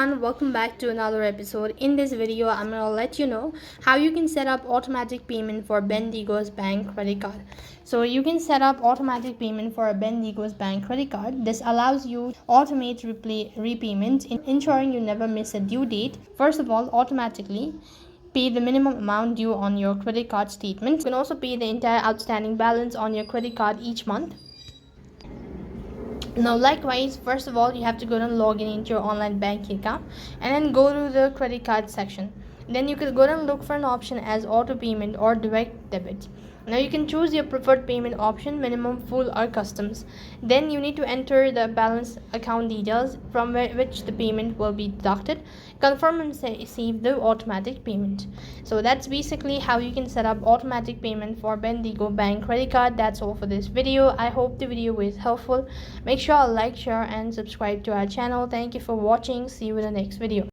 everyone, welcome back to another episode. In this video, I'm going to let you know how you can set up automatic payment for Bendigo's bank credit card. So you can set up automatic payment for a Bendigo's bank credit card. This allows you to automate repayment, ensuring you never miss a due date. First of all, automatically pay the minimum amount due on your credit card statement. You can also pay the entire outstanding balance on your credit card each month. Now likewise, first of all, you have to go and log in into your online banking account and then go to the credit card section. Then you can go and look for an option as auto payment or direct debit. Now you can choose your preferred payment option, minimum, full or customs. Then you need to enter the balance account details from which the payment will be deducted. Confirm and save the automatic payment. So that's basically how you can set up automatic payment for Bendigo Bank credit card. That's all for this video. I hope the video was helpful. Make sure to like, share and subscribe to our channel. Thank you for watching. See you in the next video.